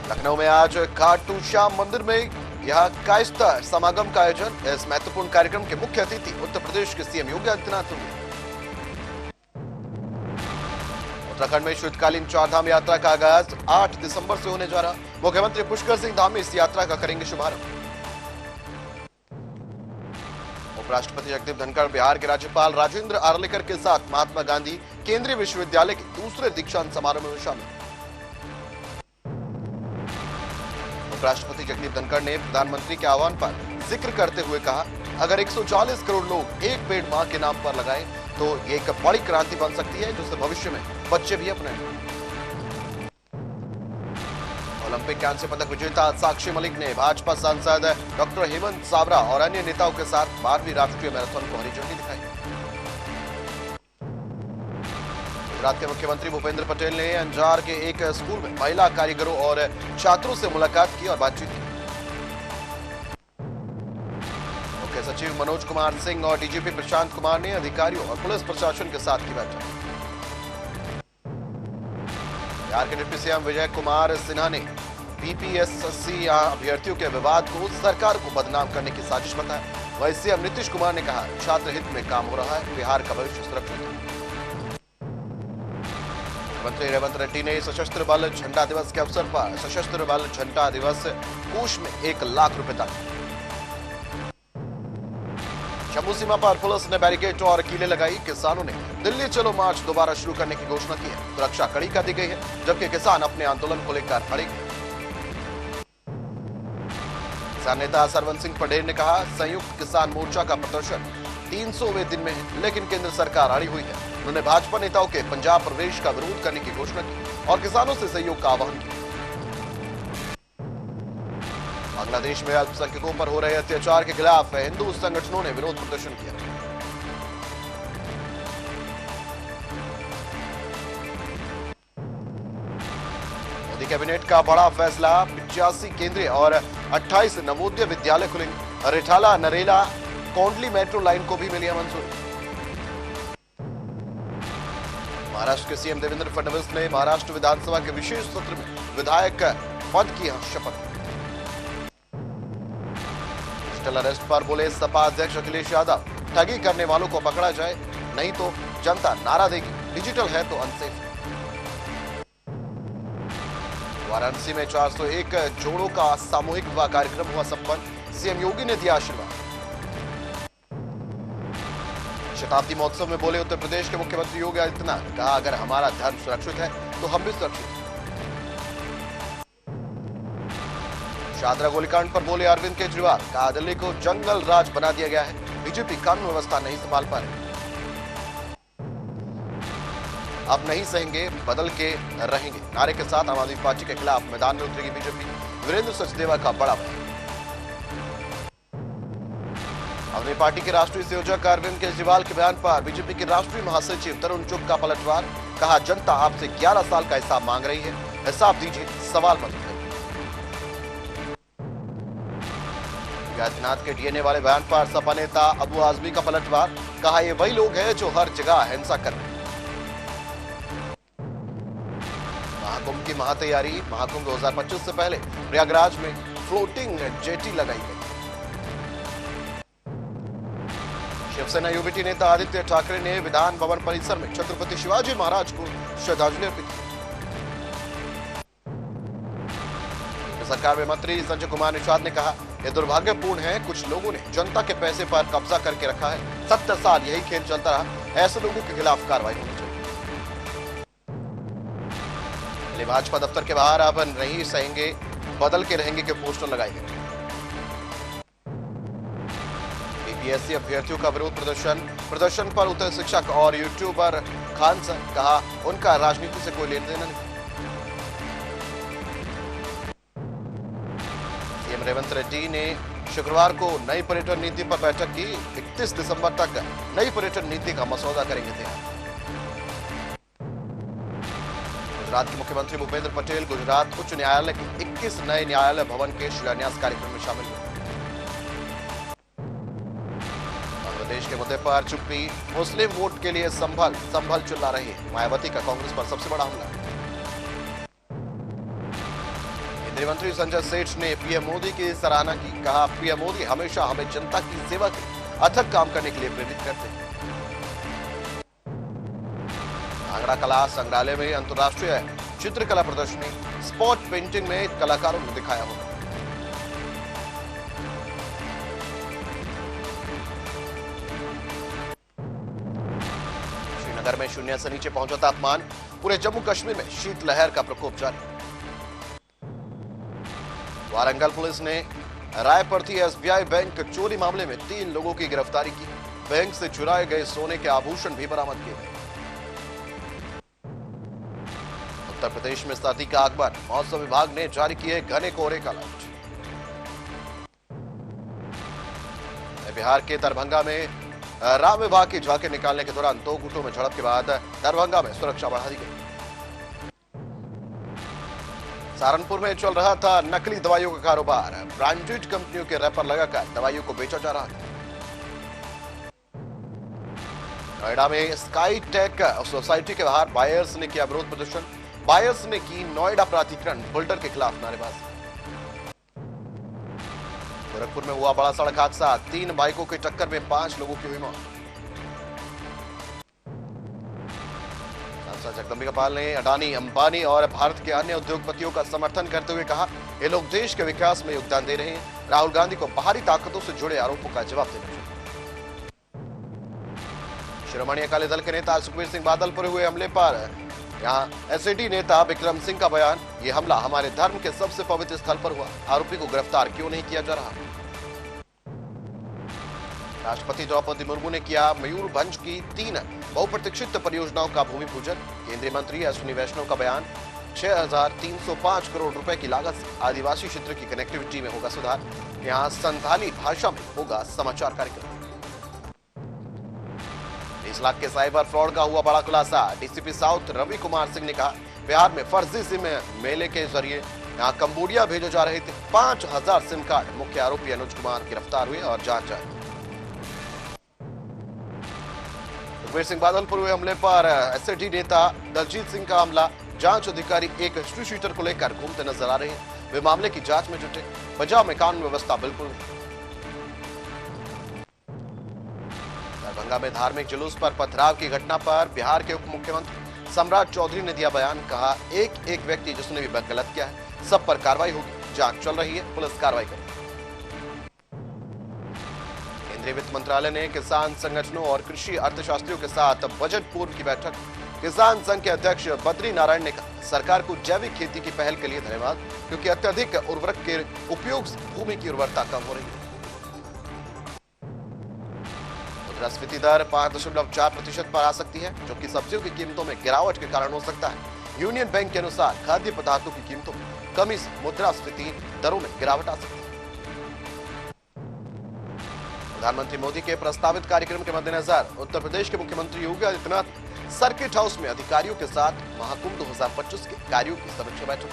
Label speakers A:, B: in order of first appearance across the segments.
A: लखनऊ में आज खाटू श्याम मंदिर में यह कायस्ता समागम का आयोजन। इस महत्वपूर्ण कार्यक्रम के मुख्य अतिथि उत्तर प्रदेश के सीएम योगी आदित्यनाथ होंगे। उत्तराखंड में शीतकालीन चारधाम यात्रा का आगाज 8 दिसंबर से होने जा रहा। मुख्यमंत्री पुष्कर सिंह धामी इस यात्रा का करेंगे शुभारंभ। उपराष्ट्रपति जगदीप धनखड़ बिहार के राज्यपाल राजेंद्र आर्लेकर के साथ महात्मा गांधी केंद्रीय विश्वविद्यालय के दूसरे दीक्षांत समारोह में शामिल। उपराष्ट्रपति जगदीप धनखड़ ने प्रधानमंत्री के आह्वान पर जिक्र करते हुए कहा, अगर 140 करोड़ लोग एक पेड़ मां के नाम पर लगाएं तो ये एक बड़ी क्रांति बन सकती है, जिसे भविष्य में बच्चे भी अपनाएंगे। ओलंपिक कांस्य पदक विजेता साक्षी मलिक ने भाजपा सांसद डॉक्टर हेमंत सावरा और अन्य नेताओं के साथ 12वीं राष्ट्रीय मैराथन को हरी झंडी दिखाई। गुजरात के मुख्यमंत्री भूपेंद्र पटेल ने अंजार के एक स्कूल में महिला कारीगरों और छात्रों से मुलाकात की और बातचीत की। मुख्य सचिव मनोज कुमार सिंह और डीजीपी प्रशांत कुमार ने अधिकारियों और पुलिस प्रशासन के साथ की बैठक। बिहार के डिप्टी सीएम विजय कुमार सिन्हा ने बीपीएससी अभ्यर्थियों के विवाद को सरकार को बदनाम करने की साजिश बताया। वहीं सीएम नीतीश कुमार ने कहा, छात्र हित में काम हो रहा है, बिहार का भविष्य सुरक्षित है। मुख्यमंत्री रेवंत रेड्डी ने सशस्त्र बल झंडा दिवस के अवसर पर सशस्त्र बल झंडा दिवस कोष में 1 लाख रुपए दान। जम्मू सीमा पर पुलिस ने बैरिकेड और कीलें लगाई। किसानों ने दिल्ली चलो मार्च दोबारा शुरू करने की घोषणा की है। सुरक्षा कड़ी कर दी गई है, जबकि किसान अपने आंदोलन को लेकर अड़े हैं। किसान नेता सरवन सिंह पटेल ने कहा, संयुक्त किसान मोर्चा का प्रदर्शन 300वें दिन में है, लेकिन केंद्र सरकार अड़ी हुई है। उन्होंने भाजपा नेताओं के पंजाब प्रवेश का विरोध करने की घोषणा की और किसानों से सहयोग का आह्वान किया। बांग्लादेश में अल्पसंख्यकों पर हो रहे अत्याचार के खिलाफ हिंदू संगठनों ने विरोध प्रदर्शन किया। मोदी कैबिनेट का बड़ा फैसला, 85 केंद्रीय और 28 नवोदय विद्यालय खुलेंगे। रिठाला नरेला कोंडली मेट्रो लाइन को भी मिली है मंजूरी। महाराष्ट्र के सीएम देवेंद्र फडणवीस ने महाराष्ट्र विधानसभा के विशेष सत्र में विधायक पद की शपथ। डिजिटल अरेस्ट पर बोले सपा अध्यक्ष अखिलेश यादव, ठगी करने वालों को पकड़ा जाए, नहीं तो जनता नारा देगी। डिजिटल है तो अनसेफ। वाराणसी में 401 जोड़ों का सामूहिक विवाह कार्यक्रम हुआ संपन्न। सीएम योगी ने दिया आशीर्वाद। शताब्दी महोत्सव में बोले उत्तर प्रदेश के मुख्यमंत्री योगी आदित्यनाथ, कहा, अगर हमारा धर्म सुरक्षित है तो हम भी सुरक्षित हैं। शादरा गोलीकांड पर बोले अरविंद केजरीवाल, कहा, दिल्ली को जंगल राज बना दिया गया है, बीजेपी कानून व्यवस्था नहीं संभाल पा रही। अब नहीं सहेंगे, बदल के रहेंगे नारे के साथ आम आदमी पार्टी के खिलाफ मैदान में उतरेगी बीजेपी। वीरेंद्र सचदेवा का बड़ा बयान। अपनी पार्टी के राष्ट्रीय संयोजक अरविंद केजरीवाल के बयान पर बीजेपी के राष्ट्रीय महासचिव तरुण चुग का पलटवार। कहा, जनता आपसे 11 साल का हिसाब मांग रही है, हिसाब दीजिए, सवाल मत उठाइए। आदित्यनाथ के डीएनए वाले बयान पर सपा नेता अबू आजमी का पलटवार। कहा, ये वही लोग हैं जो हर जगह हिंसा कर रहे हैं। महाकुंभ की महातैयारी। महाकुंभ 2025 से पहले प्रयागराज में फ्लोटिंग जेटी लगाई गई। शिवसेना यूबीटी नेता आदित्य ठाकरे ने विधान भवन परिसर में छत्रपति शिवाजी महाराज को श्रद्धांजलि अर्पित की। सरकार में मंत्री संजय कुमार निषाद ने कहा, यह दुर्भाग्यपूर्ण है, कुछ लोगों ने जनता के पैसे पर कब्जा करके रखा है। 70 साल यही खेल चलता रहा, ऐसे लोगों के खिलाफ कार्रवाई होनी चाहिए। भाजपा दफ्तर के बाहर अब नहीं सहेंगे, बदल के रहेंगे के पोस्टर लगाए गए। बीपीएससी अभ्यर्थियों का विरोध प्रदर्शन पर उतरे शिक्षक और यूट्यूबर खान सर। कहा, उनका राजनीति से कोई लेन देन नहीं। सीएम रेवंत रेड्डी ने शुक्रवार को नई पर्यटन नीति पर बैठक की। 31 दिसंबर तक नई पर्यटन नीति का मसौदा करेंगे तैयार। गुजरात के मुख्यमंत्री भूपेंद्र पटेल गुजरात उच्च न्यायालय के 21 नए न्यायालय भवन के शिलान्यास कार्यक्रम में शामिल हुए। बांग्लादेश के मुद्दे पर चुप्पी, मुस्लिम वोट के लिए संभल चिल्ला रही मायावती का कांग्रेस पर सबसे बड़ा हमला। केंद्रीय मंत्री संजय सेठ ने पीएम मोदी की सराहना की। कहा, पीएम मोदी हमेशा हमें जनता की सेवा के अथक काम करने के लिए प्रेरित करते हैं। आगरा कला संग्रहालय में अंतर्राष्ट्रीय चित्रकला प्रदर्शनी स्पॉट पेंटिंग में कलाकारों ने दिखाया हुआ। श्रीनगर में शून्य से नीचे पहुंचा तापमान। पूरे जम्मू कश्मीर में शीतलहर का प्रकोप जारी। वारंगल पुलिस ने रायपर्थी एसबीआई बैंक चोरी मामले में 3 लोगों की गिरफ्तारी की। बैंक से चुराए गए सोने के आभूषण भी बरामद किए गए। उत्तर प्रदेश में सर्दी का आगमन। मौसम विभाग ने जारी किए घने कोहरे का अलर्ट। बिहार के दरभंगा में राम विभाग की झांकी निकालने के दौरान 2 गुटों में झड़प के बाद दरभंगा में सुरक्षा बढ़ा दी गई। सहारनपुर में चल रहा था नकली दवाइयों का कारोबार। ब्रांडेड कंपनियों के रैपर लगाकर दवाइयों को बेचा जा रहा था। नोएडा में स्काई टेक सोसाइटी के बाहर बायर्स ने किया विरोध प्रदर्शन। बायर्स ने की नोएडा प्राधिकरण बिल्डर के खिलाफ नारेबाजी। गोरखपुर में हुआ बड़ा सड़क हादसा। 3 बाइकों की टक्कर में 5 लोगों की हुई मौत। सांसद जगदम्बिका पाल ने अडानी, अंबानी और भारत के अन्य उद्योगपतियों का समर्थन करते हुए कहा, ये लोग देश के विकास में योगदान दे रहे हैं। राहुल गांधी को बाहरी ताकतों से जुड़े आरोपों का जवाब देना चाहिए। शिरोमणि अकाली दल के नेता सुखबीर सिंह बादल पर हुए हमले पर यहां एसएडी नेता विक्रम सिंह का बयान, ये हमला हमारे धर्म के सबसे पवित्र स्थल पर हुआ। आरोपी को गिरफ्तार क्यों नहीं किया जा रहा। राष्ट्रपति द्रौपदी मुर्मू ने किया मयूरभंज की 3 बहुप्रतीक्षित परियोजनाओं का भूमि पूजन। केंद्रीय मंत्री अश्विनी वैष्णव का बयान, 6,305 करोड़ रुपए की लागत से आदिवासी क्षेत्र की कनेक्टिविटी में होगा सुधार। यहां संथाली भाषा में होगा समाचार कार्यक्रम। 20 लाख के साइबर फ्रॉड का हुआ बड़ा खुलासा। डीसीपी साउथ रवि कुमार सिंह ने कहा, बिहार में फर्जी सिम मेले के जरिए यहां कंबोडिया भेजे जा रहे थे 5000 सिम कार्ड। मुख्य आरोपी अनुज कुमार गिरफ्तार हुए और जांच जारी। सुखबीर सिंह बादल पर हुए हमले पर एसएडी नेता दलजीत सिंह का हमला। जांच अधिकारी एक हिस्ट्री शीटर को लेकर घूमते नजर आ रहे हैं। वे मामले की जांच में जुटे। बचाव में कानून व्यवस्था बिल्कुल नहीं। दरभंगा में धार्मिक जुलूस पर पथराव की घटना पर बिहार के उप मुख्यमंत्री सम्राट चौधरी ने दिया बयान। कहा, एक व्यक्ति जिसने भी गलत किया है, सब पर कार्रवाई होगी। जांच चल रही है, पुलिस कार्रवाई करेगी। केंद्रीय वित्त मंत्रालय ने किसान संगठनों और कृषि अर्थशास्त्रियों के साथ बजट पूर्व की बैठक। किसान संघ के अध्यक्ष बद्री नारायण ने कहा, सरकार को जैविक खेती की पहल के लिए धन्यवाद, क्योंकि अत्यधिक उर्वरक के उपयोग से भूमि की उर्वरता कम हो रही है। मुद्रास्फीति दर 5.4% पर आ सकती है, जो कि सब्जियों की कीमतों में गिरावट के कारण हो सकता है। यूनियन बैंक के अनुसार खाद्य पदार्थों की कीमतों में कमी से मुद्रास्फीति दरों में गिरावट आ सकती है। प्रधानमंत्री मोदी के प्रस्तावित कार्यक्रम के मद्देनजर उत्तर प्रदेश के मुख्यमंत्री योगी आदित्यनाथ सर्किट हाउस में अधिकारियों के साथ महाकुंभ 2025 के कार्यों की समीक्षा बैठक।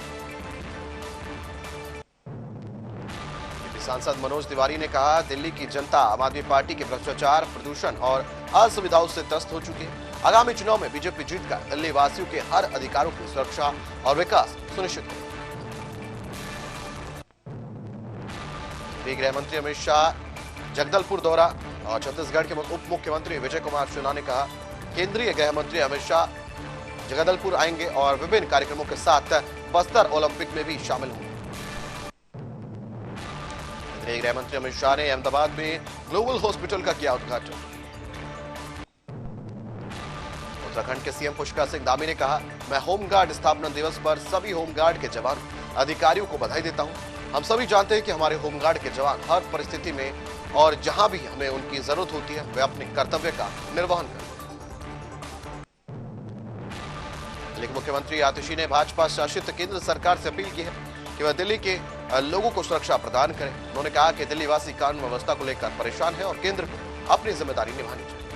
A: सांसद मनोज तिवारी ने कहा, दिल्ली की जनता आम आदमी पार्टी के भ्रष्टाचार, प्रदूषण और असुविधाओं से त्रस्त हो चुकी है। आगामी चुनाव में बीजेपी जीतकर दिल्ली वासियों के हर अधिकारों की सुरक्षा और विकास सुनिश्चित करेगी। गृह मंत्री अमित शाह जगदलपुर दौरा और छत्तीसगढ़ के उप मुख्यमंत्री विजय कुमार सिन्हा ने कहा, केंद्रीय गृह मंत्री अमित शाह जगदलपुर आएंगे और विभिन्न कार्यक्रमों के साथ बस्तर ओलंपिक में भी शामिल होंगे। केंद्रीय गृह मंत्री अमित शाह ने अहमदाबाद में ग्लोबल हॉस्पिटल का किया उद्घाटन। उत्तराखंड के सीएम पुष्कर सिंह धामी ने कहा, मैं होमगार्ड स्थापना दिवस पर सभी होमगार्ड के जवान अधिकारियों को बधाई देता हूं। हम सभी जानते हैं कि हमारे होमगार्ड के जवान हर परिस्थिति में और जहां भी हमें उनकी जरूरत होती है, वे अपने कर्तव्य का निर्वहन करते हैं। लेकिन मुख्यमंत्री आतिशी ने भाजपा शासित केंद्र सरकार से अपील की है कि वह दिल्ली के लोगों को सुरक्षा प्रदान करें। उन्होंने कहा कि दिल्ली वासी कानून व्यवस्था को लेकर परेशान है और केंद्र को अपनी जिम्मेदारी निभानी चाहिए।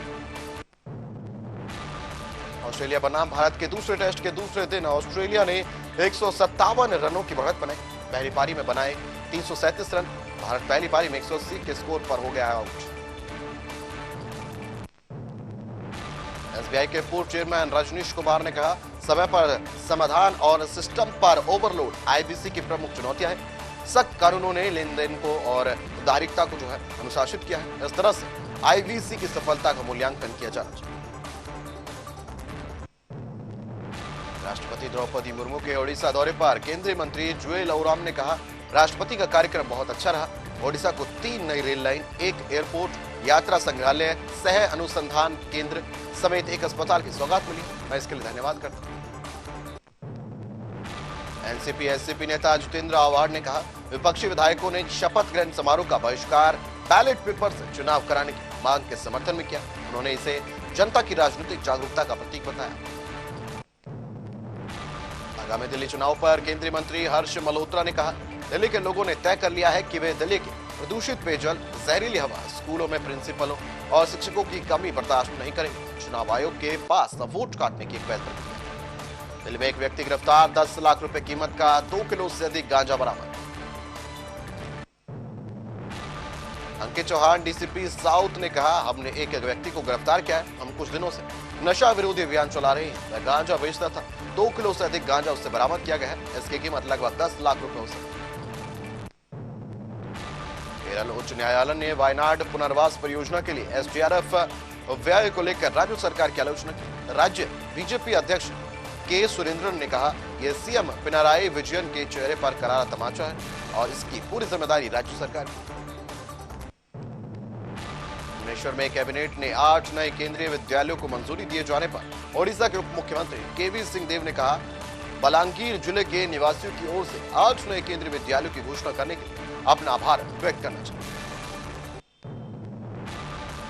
A: ऑस्ट्रेलिया बनाम भारत के दूसरे टेस्ट के दूसरे दिन ऑस्ट्रेलिया ने 157 रनों की बढ़त बनाई। पहली पारी में बनाए 337 रन। भारत पहली पारी में 180 के स्कोर पर हो गया आउट। एसबीआई के पूर्व चेयरमैन रजनीश कुमार ने कहा, समय पर समाधान और सिस्टम पर ओवरलोड आईबीसी की प्रमुख चुनौतियां हैं। सख्त कानूनों ने लेन देन को और उदारीता को जो है अनुशासित किया है। इस तरह से आईबीसी की सफलता का मूल्यांकन किया जाना चाहिए। राष्ट्रपति द्रौपदी मुर्मू के ओडिशा दौरे पर केंद्रीय मंत्री जुएल ओराम ने कहा, राष्ट्रपति का कार्यक्रम बहुत अच्छा रहा। ओडिशा को 3 नई रेल लाइन, 1 एयरपोर्ट, यात्रा संग्रहालय, सह अनुसंधान केंद्र समेत 1 अस्पताल की सौगात मिली। मैं इसके लिए धन्यवाद करता हूं। एनसीपी एससीपी नेता जितेंद्र आव्हाड ने कहा, विपक्षी विधायकों ने शपथ ग्रहण समारोह का बहिष्कार बैलेट पेपर से चुनाव कराने की मांग के समर्थन में किया। उन्होंने इसे जनता की राजनीतिक जागरूकता का प्रतीक बताया। आगामी दिल्ली चुनाव पर केंद्रीय मंत्री हर्ष मल्होत्रा ने कहा, दिल्ली के लोगों ने तय कर लिया है कि वे दिल्ली के प्रदूषित पेयजल, जहरीली हवा, स्कूलों में प्रिंसिपलों और शिक्षकों की कमी बर्दाश्त नहीं करेंगे। चुनाव आयोग के पास वोट काटने की एक पहल प्रक्रिया। दिल्ली में एक व्यक्ति गिरफ्तार, 10 लाख रुपए कीमत का 2 किलो से अधिक गांजा बरामद। अंकित चौहान डीसीपी साउथ ने कहा, हमने एक व्यक्ति को गिरफ्तार किया है। हम कुछ दिनों से नशा विरोधी अभियान चला रहे हैं। वह गांजा बेचता था। 2 किलो से अधिक गांजा उससे बरामद किया गया है। इसकी कीमत लगभग 10 लाख रुपए हो सकती है। केरल उच्च न्यायालय ने वायनाड पुनर्वास परियोजना के लिए एसडीआरएफ व्यय को लेकर राज्य सरकार की आलोचना की। राज्य बीजेपी अध्यक्ष के सुरेंद्रन ने कहा, यह सीएम पिनाराई विजयन के चेहरे पर करारा तमाचा है और इसकी पूरी जिम्मेदारी राज्य सरकार की। भुवनेश्वर में कैबिनेट ने 8 नए केंद्रीय विद्यालयों को मंजूरी दिए जाने पर ओडिशा के उप मुख्यमंत्री केवी सिंह देव ने कहा, बलांगीर जिले के निवासियों की ओर से 8 नए केंद्रीय विद्यालयों की घोषणा करने के लिए अपना आभार व्यक्त करना चाहिए।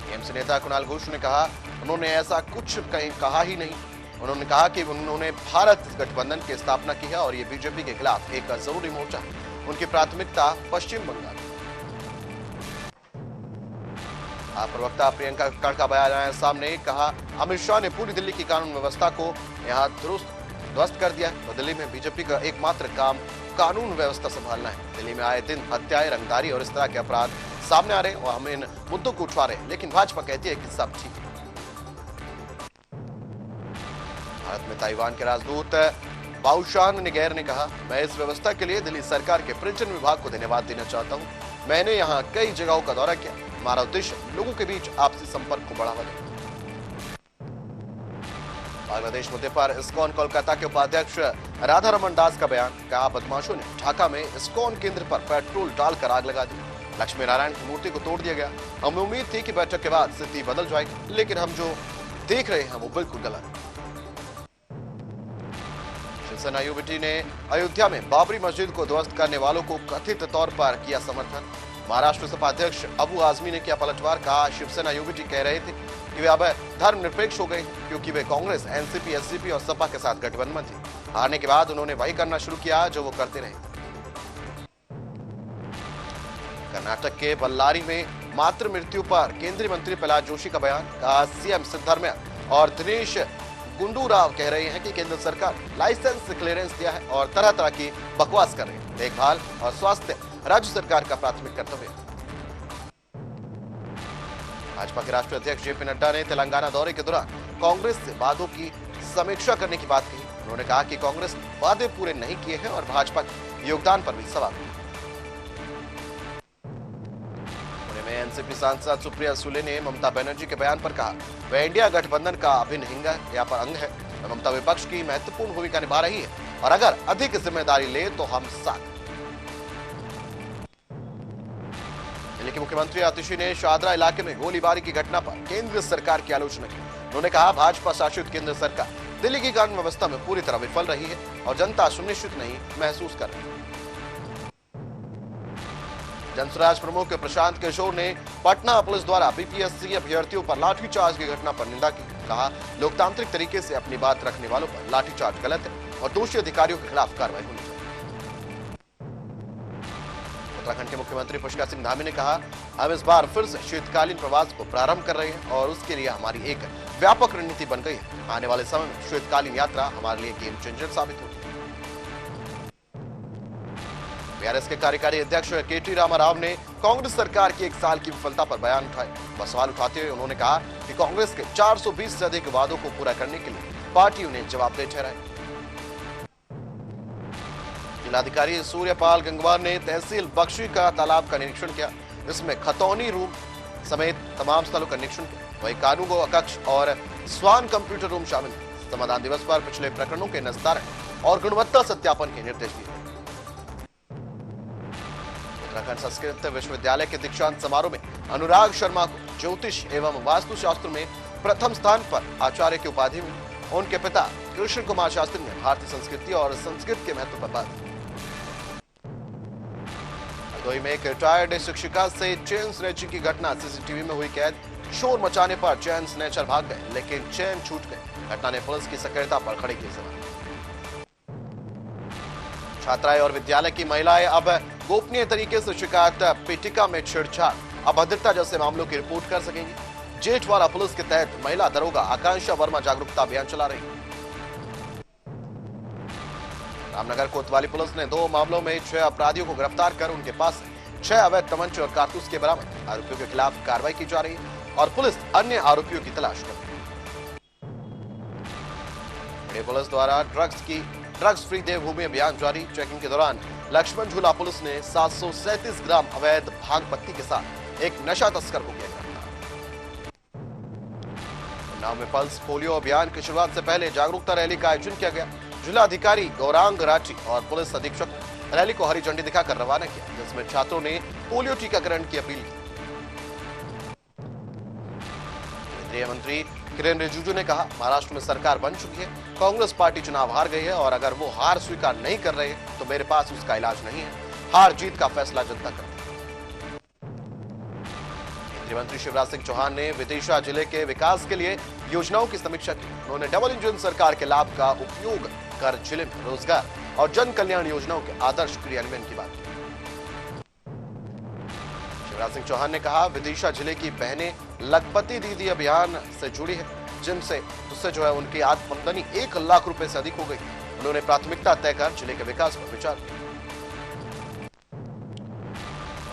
A: टीएमसी नेता कुणाल घोष ने कहा, उन्होंने ऐसा कुछ कहीं कहा ही नहीं। उन्होंने कहा कि उन्होंने भारत गठबंधन की स्थापना की है और ये बीजेपी के खिलाफ एक जरूरी मोर्चा है। उनकी प्राथमिकता पश्चिम बंगाल। प्रवक्ता प्रियंका खड़का का बयान आया सामने, कहा, अमित शाह ने पूरी दिल्ली की कानून व्यवस्था को यहाँ ध्वस्त कर दिया। तो दिल्ली में बीजेपी का एकमात्र काम कानून व्यवस्था संभालना है। दिल्ली में आए दिन हत्याएं, रंगदारी और इस तरह के अपराध सामने आ रहे और हम इन मुद्दों को उठा रहे हैं, लेकिन भाजपा कहती है कि सब ठीक है। भारत में ताइवान के राजदूत बाओशान निगैर ने कहा, मैं इस व्यवस्था के लिए दिल्ली सरकार के पर्यटन विभाग को धन्यवाद देना चाहता हूं। मैंने यहाँ कई जगहों का दौरा किया। हमारा उद्देश्य लोगों के बीच आपसी संपर्क को बढ़ावा देना। बांग्लादेश मुद्दे पर इस्कॉन कोलकाता के उपाध्यक्ष राधा रमन दास का बयान, कहा, बदमाशों ने ढाका में इस्कॉन केंद्र पर पेट्रोल डालकर आग लगा दी। लक्ष्मी नारायण की मूर्ति को तोड़ दिया गया। हमें उम्मीद थी कि बैठक के बाद स्थिति बदल जाएगी, लेकिन हम जो देख रहे हैं वो बिल्कुल गलत है। शिवसेना यूबीटी ने अयोध्या में बाबरी मस्जिद को ध्वस्त करने वालों को कथित तौर पर किया समर्थन। महाराष्ट्र सपा अध्यक्ष अबू आजमी ने किया पलटवार, कहा, शिवसेना यूबीटी कह रहे थे कि वे अब धर्मनिरपेक्ष हो गए क्योंकि वे कांग्रेस, एनसीपी, एससीपी और सपा के साथ गठबंधन में थे। हारने के बाद उन्होंने वही करना शुरू किया जो वो करते रहे। कर्नाटक के बल्लारी में मातृ मृत्यु पर केंद्रीय मंत्री प्रहलाद जोशी का बयान, कहा, सीएम सिद्धरमैया और दिनेश गुंडूराव कह रहे हैं कि केंद्र सरकार लाइसेंस क्लियरेंस दिया है और तरह तरह की बकवास कर रहे हैं। देखभाल और स्वास्थ्य राज्य सरकार का प्राथमिक कर्तव्य है। भाजपा के राष्ट्रीय अध्यक्ष जेपी नड्डा ने तेलंगाना दौरे के दौरान कांग्रेस से वादों की समीक्षा करने की बात कही। उन्होंने कहा कि कांग्रेस ने वादे पूरे नहीं किए हैं और भाजपा के योगदान पर भी सवाल किया। पुणे में एनसीपी सांसद सुप्रिया सुले ने ममता बनर्जी के बयान पर कहा, वह इंडिया गठबंधन का अभिन्न अंग है। ममता विपक्ष की महत्वपूर्ण भूमिका निभा रही है और अगर अधिक जिम्मेदारी ले तो हम साथ। दिल्ली के मुख्यमंत्री आतिशी ने शाहदरा इलाके में गोलीबारी की घटना पर केंद्र सरकार की आलोचना की। उन्होंने कहा, भाजपा शासित केंद्र सरकार दिल्ली की कानून व्यवस्था में पूरी तरह विफल रही है और जनता सुनिश्चित नहीं महसूस कर रही है। जनसुराज प्रमुख प्रशांत किशोर ने पटना पुलिस द्वारा बीपीएससी अभ्यर्थियों पर लाठीचार्ज की घटना पर निंदा की। कहा, लोकतांत्रिक तरीके से अपनी बात रखने वालों पर लाठीचार्ज गलत है और दोषी अधिकारियों के खिलाफ कार्रवाई होनी चाहिए। उत्तराखंड के मुख्यमंत्री पुष्कर सिंह धामी ने कहा, हम इस बार फिर से शीतकालीन प्रवास को प्रारंभ कर रहे हैं और उसके लिए हमारी एक व्यापक रणनीति बन गई है। आने वाले समय में शीतकालीन यात्रा हमारे लिए गेम चेंजर साबित होगी। बीआरएस के कार्यकारी अध्यक्ष केटी रामाराव ने कांग्रेस सरकार की 1 साल की विफलता पर बयान उठाए। सवाल उठाते हुए उन्होंने कहा कि कांग्रेस के 420 से अधिक वादों को पूरा करने के लिए पार्टी उन्हें जवाबदेह ठहराए। जिलाधिकारी सूर्यपाल गंगवार ने तहसील बख्शी का तालाब का निरीक्षण किया। इसमें खतौनी रूम समेत तमाम स्थलों का निरीक्षण किया। वही कानूगो कक्ष और स्वान कंप्यूटर रूम शामिल है। समाधान दिवस पर पिछले प्रकरणों के निस्तारण और गुणवत्ता सत्यापन के निर्देश दिए। उत्तराखंड संस्कृत विश्वविद्यालय के दीक्षांत समारोह में अनुराग शर्मा को ज्योतिष एवं वास्तुशास्त्र में प्रथम स्थान पर आचार्य की उपाधि मिली। उनके पिता कृष्ण कुमार शास्त्री ने भारतीय संस्कृति और संस्कृत के महत्व पर बात की। हरदोई में एक रिटायर्ड शिक्षिका से चेन स्नैचिंग की घटना, सीसीटीवी में हुई कैद। शोर मचाने पर चैन स्नैचर भाग गए, लेकिन चैन छूट गई। घटना ने पुलिस की सक्रियता पर खड़ी की सवाल। छात्राएं और विद्यालय की महिलाएं अब गोपनीय तरीके से शिकायत पीटिका में छेड़छाड़, अभद्रता जैसे मामलों की रिपोर्ट कर सकेंगी। जेठवाड़ा पुलिस के तहत महिला दरोगा आकांक्षा वर्मा जागरूकता अभियान चला रही है। रामनगर कोतवाली पुलिस ने 2 मामलों में 6 अपराधियों को गिरफ्तार कर उनके पास से 6 अवैध तमंचे और कारतूस के बरामद। आरोपियों के खिलाफ कार्रवाई की जा रही है और पुलिस अन्य आरोपियों की तलाश कर रही है। पुलिस द्वारा ड्रग्स फ्री देवभूमि अभियान जारी। चेकिंग के दौरान लक्ष्मण झूला पुलिस ने 737 ग्राम अवैध भांग पत्ती के साथ एक नशा तस्कर को किया गिरफ्तार। उन्नाव में पल्स पोलियो अभियान की शुरुआत से पहले जागरूकता रैली का आयोजन किया गया। जिलाधिकारी गौरांग राठी और पुलिस अधीक्षक ने रैली को हरी झंडी दिखाकर रवाना किया, जिसमें छात्रों ने पोलियो टीकाकरण की अपील की। केंद्रीय मंत्री किरेन रिजिजू ने कहा, महाराष्ट्र में सरकार बन चुकी है, कांग्रेस पार्टी चुनाव हार गई है और अगर वो हार स्वीकार नहीं कर रहे तो मेरे पास उसका इलाज नहीं है। हार जीत का फैसला जनता करती है। केंद्रीय मंत्री शिवराज सिंह चौहान ने विदिशा जिले के विकास के लिए योजनाओं की समीक्षा की। उन्होंने डबल इंजन सरकार के लाभ का उपयोग कर जिले में रोजगार और जन कल्याण योजनाओं के आदर्श क्रियान्वयन की बात की। शिवराज सिंह चौहान ने कहा, विदिशा जिले की बहनें लखपति दीदी अभियान से जुड़ी है, जिससे जो है उनकी आमदनी 1 लाख रुपए से अधिक हो गई। उन्होंने प्राथमिकता तय कर जिले के विकास पर विचार किया।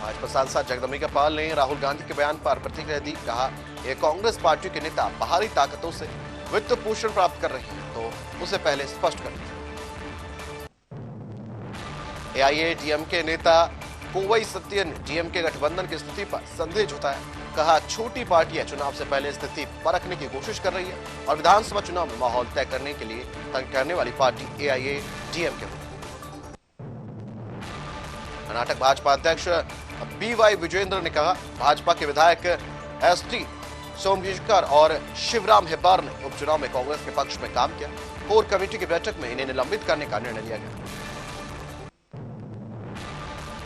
A: भाजपा सांसद जगदम्बिका पाल ने राहुल गांधी के बयान पर प्रतिक्रिया दी। कहा, ये कांग्रेस पार्टी के नेता बाहरी ताकतों से वित्त पोषण प्राप्त कर रहे हैं तो उसे पहले स्पष्ट कर दीजिए। एआईएडीएमके नेता कोवई सत्य ने डीएमके गठबंधन की स्थिति पर संदेह जताया। कहा, छोटी पार्टियां चुनाव से पहले स्थिति परखने की कोशिश कर रही है और विधानसभा चुनाव में माहौल तय करने वाली पार्टी एआईएडीएमके है। कर्नाटक भाजपा अध्यक्ष बीवाई विजेंद्र ने कहा, भाजपा के विधायक एसटी सोमशेखर और शिवराम हेब्बार ने उपचुनाव में कांग्रेस के पक्ष में काम किया। कोर कमेटी की बैठक में इन्हें निलंबित करने का निर्णय लिया गया।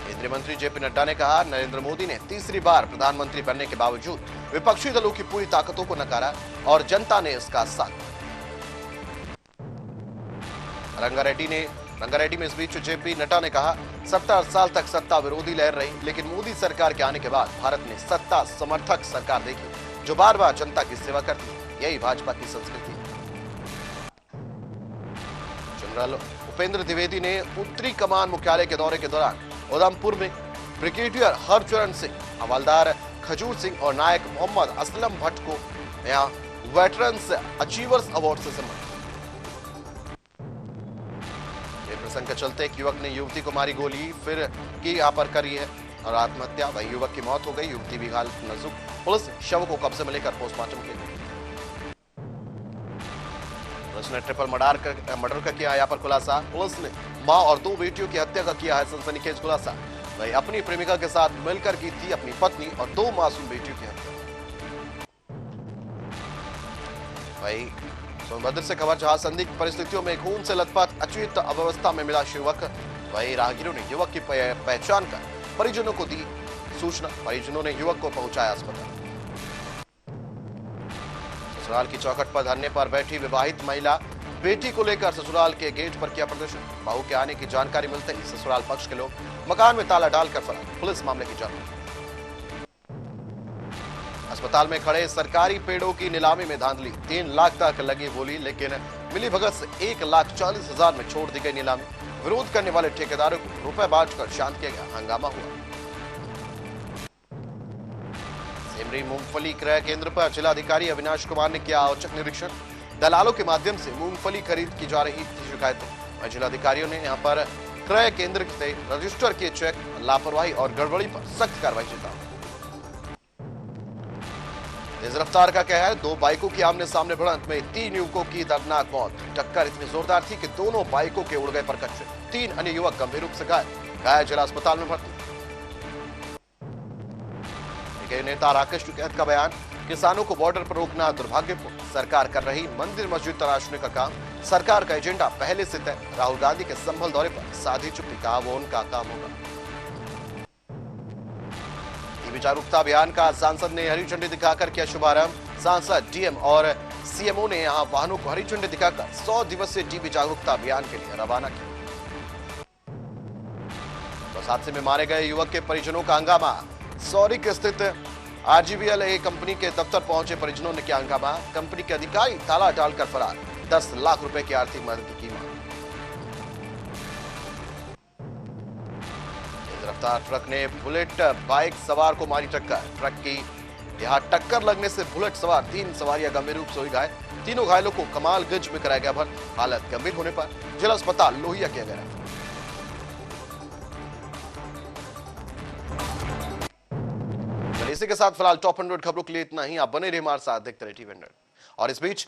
A: केंद्रीय मंत्री जेपी नड्डा ने कहा, नरेंद्र मोदी ने तीसरी बार प्रधानमंत्री बनने के बावजूद विपक्षी दलों की पूरी ताकतों को नकारा और जनता ने इसका साथ दिया। रंगारेड्डी में इस बीच जेपी नड्डा ने कहा, 70 साल तक सत्ता विरोधी लहर रही, लेकिन मोदी सरकार के आने के बाद भारत ने सत्ता समर्थक सरकार देखी जो बार बार जनता की सेवा करती है। यही भाजपा की संस्कृति है। जनरल उपेंद्र द्विवेदी ने उत्तरी कमान मुख्यालय के दौरे के दौरान उधमपुर में ब्रिगेडियर हरचरण सिंह, हवलदार खजूर सिंह और नायक मोहम्मद असलम भट्ट को यहां वेटरन्स अचीवर्स अवार्ड से सम्मानित। प्रसंग के चलते एक युवक ने युवती को मारी गोली, फिर की यहां पर करी है और आत्महत्या। वही युवक की मौत हो गई, युवती भी हालत नाजुक। पुलिस शव को कब्जे में लेकर पोस्टमार्टम के लिए। पुलिस ने ट्रिपल मर्डर का किया यहाँ पर खुलासा। पुलिस ने मां और 2 बेटियों की हत्या का किया है सनसनीखेज खुलासा। वही अपनी प्रेमिका के साथ मिलकर की थी अपनी पत्नी और 2 मासूम बेटियों की हत्या। वही सोनभद्र से खबर, जहां संदिग्ध परिस्थितियों में खून से लथपथ अचेत अवस्था में मिला युवक। वही राहगीरों ने युवक की पहचान कर परिजनों को दी सूचना। परिजनों ने युवक को पहुंचाया अस्पताल। ससुराल की चौखट पर धरने पर बैठी विवाहित महिला बेटी को लेकर ससुराल के गेट पर किया प्रदर्शन। बहू के आने की जानकारी मिलते ही ससुराल पक्ष के लोग मकान में ताला डालकर फरार। पुलिस मामले की जांच। अस्पताल में खड़े सरकारी पेड़ों की नीलामी में धांधली। 3 लाख तक लगी बोली, लेकिन मिली भगत से 1,40,000 में छोड़ दी गई नीलामी। विरोध करने वाले ठेकेदारों को रुपए बांटकर शांत किया गया। हंगामा हुआ। सेमरी मूंगफली क्रय केंद्र पर जिलाधिकारी अविनाश कुमार ने किया औचक निरीक्षण। दलालों के माध्यम से मूंगफली खरीद की जा रही थी शिकायतें। जिलाधिकारियों ने यहां पर क्रय केंद्र से रजिस्टर किए चेक, लापरवाही और गड़बड़ी पर सख्त कार्रवाई चेतावनी। तेज रफ्तार का कहर, दो बाइकों की आमने सामने भिड़ंत में 3 युवकों की दर्दनाक मौत। टक्कर इतनी जोरदार थी कि दोनों बाइकों के उड़ गए परकच्चे। 3 अन्य युवक गंभीर रूप से घायल जिला अस्पताल में भर्ती। नेता राकेश टिकैत का बयान, किसानों को बॉर्डर पर रोकना दुर्भाग्यपूर्ण। सरकार कर रही मंदिर मस्जिद तराशने का काम, सरकार का एजेंडा पहले से तय। राहुल गांधी के संभल दौरे पर साधी चुप्पी, कहा वो उनका काम होगा। टीबी जागरूकता अभियान का सांसद ने हरी झंडी दिखाकर किया शुभारंभ। सांसद, डीएम और सीएमओ ने यहां वाहनों को हरी झंडी दिखाकर 100 दिवसीय टीबी जागरूकता अभियान के लिए रवाना किया। बस हादसे में मारे गए युवक के परिजनों का हंगामा। सौरिक स्थित आरजीवीएल कंपनी के दफ्तर पहुंचे परिजनों ने किया हंगामा। कंपनी के अधिकारी ताला डालकर फरार। 10 लाख रुपए की आर्थिक मदद की मांग। गिरफ्तार ट्रक ने बुलेट बाइक सवार को मारी टक्कर। ट्रक की यहां टक्कर लगने से बुलेट सवार 3 सवारियां गंभीर रूप से हुई घायल। तीनों घायलों को कमालगंज में कराया गया भर्ती। हालत गंभीर होने पर जिला अस्पताल लोहिया किया गया। इसी के साथ फिलहाल टॉप 100 खबरों के लिए इतना ही। आप बने रहिए हमारे साथ, देखते रहिए टीवी 100। और इस बीच